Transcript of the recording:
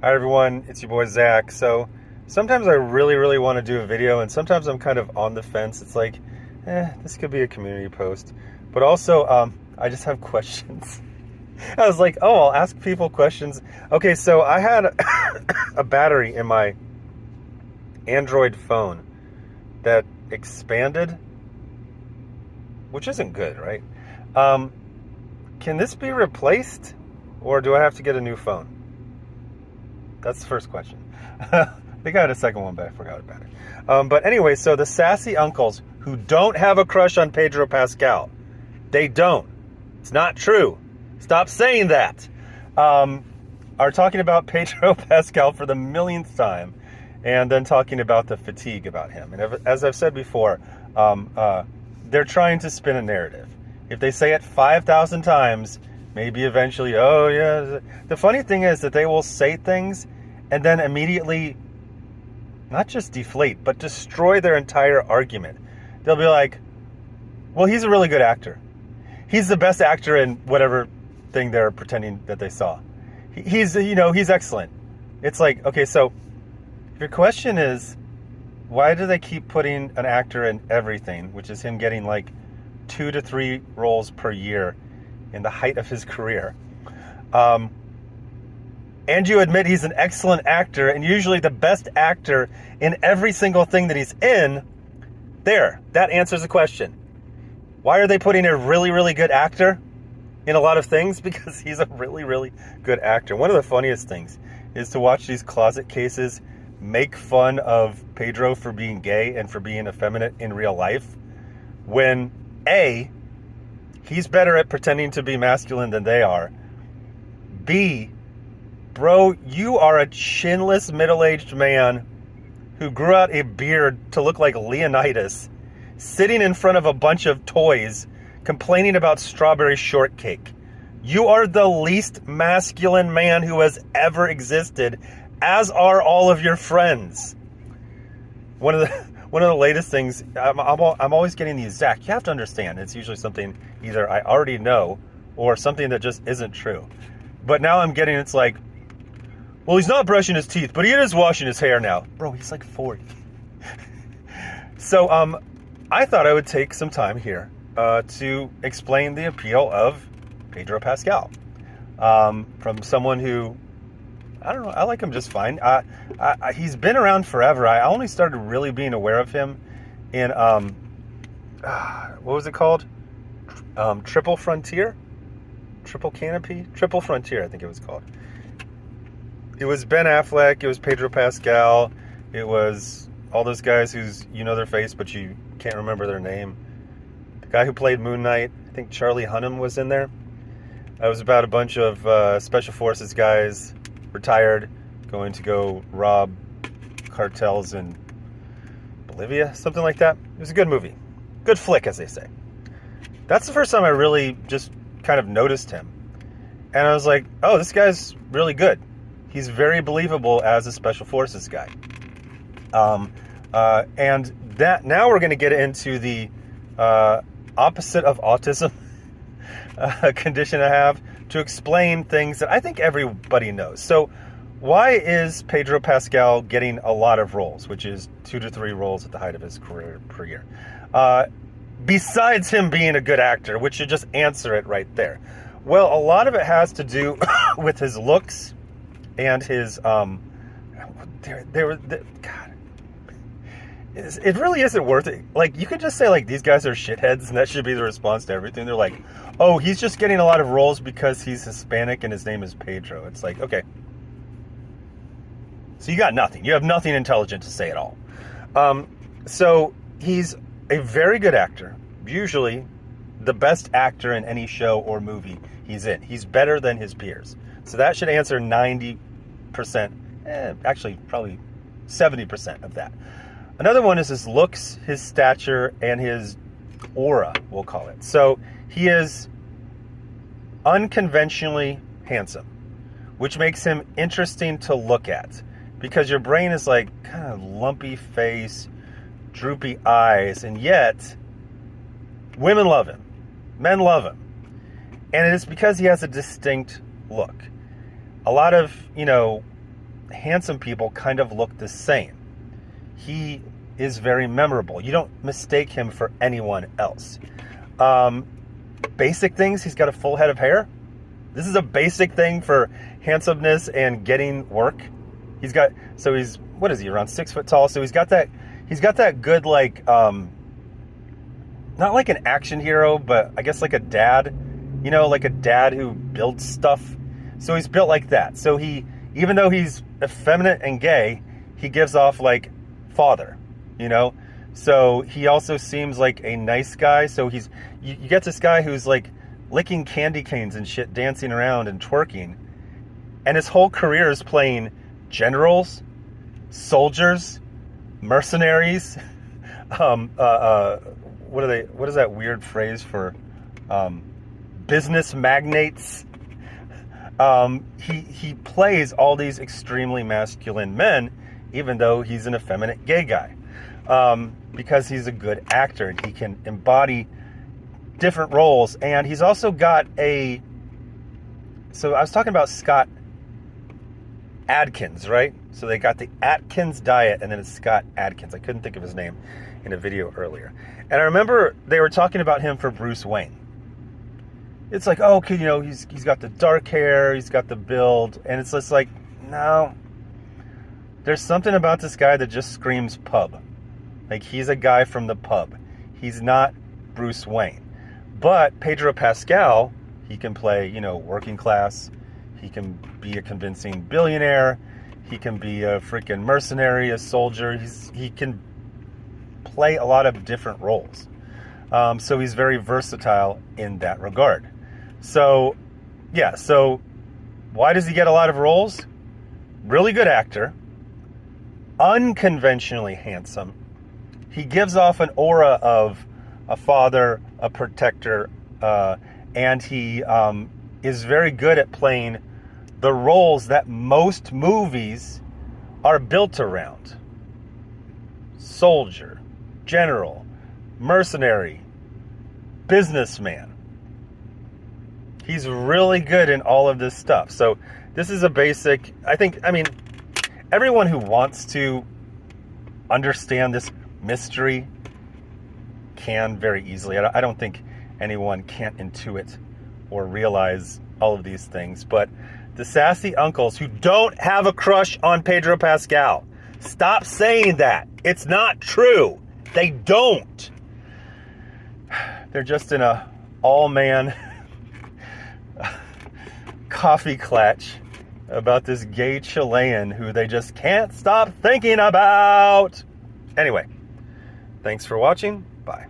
Hi everyone, it's your boy Zach. So sometimes I really want to do a video, and sometimes I'm kind of on the fence. It's like, this could be a community post. But also, I just have questions. I was like, oh, I'll ask people questions. Okay, so I had a battery in my Android phone that expanded, which isn't good, right? Um, can this be replaced, or do I have to get a new phone? That's the first question. I think I had a second one, but I forgot about it. But anyway, so the sassy uncles who don't have a crush on Pedro Pascal, they don't. It's not true. Stop saying that. Are talking about Pedro Pascal for the millionth time, and then talking about the fatigue about him. And as I've said before, they're trying to spin a narrative. If they say it 5,000 times, maybe eventually, oh yeah. The funny thing is that they will say things and then immediately not just deflate, but destroy their entire argument. They'll be like, well, he's a really good actor. He's the best actor in whatever thing they're pretending that they saw. He's excellent. It's like, okay, so if your question is, why do they keep putting an actor in everything, which is him getting like 2 to 3 roles per year in the height of his career? And you admit he's an excellent actor, and usually the best actor in every single thing that he's in, that answers the question. Why are they putting a really good actor in a lot of things? Because he's a really good actor. One of the funniest things is to watch these closet cases make fun of Pedro for being gay and for being effeminate in real life, when A, he's better at pretending to be masculine than they are. B, bro, you are a chinless middle-aged man who grew out a beard to look like Leonidas, sitting in front of a bunch of toys, complaining about strawberry shortcake. You are the least masculine man who has ever existed, as are all of your friends. One of the latest things, I'm always getting these, Zach, you have to understand, it's usually something either I already know or something that just isn't true. But now I'm getting, it's like, well, he's not brushing his teeth, but he is washing his hair now. Bro, he's like 40. So I thought I would take some time here to explain the appeal of Pedro Pascal. From someone who, I don't know, I like him just fine. He's been around forever. I only started really being aware of him in, what was it called? Triple Frontier? Triple Canopy? Triple Frontier, I think it was called. It was Ben Affleck, it was Pedro Pascal, it was all those guys who's, you know their face, but you can't remember their name. The guy who played Moon Knight, I think Charlie Hunnam was in there. It was about a bunch of Special Forces guys, retired, going to go rob cartels in Bolivia, something like that. It was a good movie. Good flick, as they say. That's the first time I really just kind of noticed him. And I was like, oh, this guy's really good. He's very believable as a Special Forces guy. And that now we're going to get into the opposite of autism condition I have, to explain things that I think everybody knows. So why is Pedro Pascal getting a lot of roles, which is 2 to 3 roles at the height of his career per year? Besides him being a good actor, which should just answer it right there. Well, a lot of it has to do with his looks and his, God, it really isn't worth it. Like, you could just say, like, these guys are shitheads, and that should be the response to everything. They're like, oh, he's just getting a lot of roles because he's Hispanic and his name is Pedro. It's like, okay. So you got nothing. You have nothing intelligent to say at all. So he's a very good actor. Usually the best actor in any show or movie he's in. He's better than his peers. So that should answer 90%, actually probably 70% of that. Another one is his looks, his stature, and his aura, we'll call it. So he is unconventionally handsome, which makes him interesting to look at, because your brain is like kind of lumpy face, droopy eyes, and yet women love him, men love him. And it is because he has a distinct look. A lot of, handsome people kind of look the same. He is very memorable. You don't mistake him for anyone else. Basic things, he's got a full head of hair. This is a basic thing for handsomeness and getting work. He's, what is he, around 6 foot tall? So he's got that good, like, not like an action hero, but I guess like a dad, you know, like a dad who builds stuff. So he's built like that. So even though he's effeminate and gay, he gives off like father, you know? So he also seems like a nice guy. So you get this guy who's like licking candy canes and shit, dancing around and twerking. And his whole career is playing generals, soldiers, mercenaries. What is that weird phrase for business magnates? He plays all these extremely masculine men, even though he's an effeminate gay guy, because he's a good actor and he can embody different roles. And he's also got so I was talking about Scott Adkins, right? So they got the Atkins diet, and then it's Scott Adkins. I couldn't think of his name in a video earlier. And I remember they were talking about him for Bruce Wayne. It's like, oh, okay, you know, he's got the dark hair, he's got the build, and it's just like, no. There's something about this guy that just screams pub. Like, he's a guy from the pub. He's not Bruce Wayne. But Pedro Pascal, he can play, you know, working class. He can be a convincing billionaire. He can be a freaking mercenary, a soldier. He can play a lot of different roles. So he's very versatile in that regard. So, yeah, so why does he get a lot of roles? Really good actor. Unconventionally handsome. He gives off an aura of a father, a protector, and he is very good at playing the roles that most movies are built around. Soldier, general, mercenary, businessman. He's really good in all of this stuff. So this is a basic, I mean, everyone who wants to understand this mystery can very easily. I don't think anyone can't intuit or realize all of these things. But the sassy uncles who don't have a crush on Pedro Pascal, stop saying that. It's not true. They don't. They're just in a all-man coffee clutch about this gay Chilean who they just can't stop thinking about. Anyway, thanks for watching. Bye.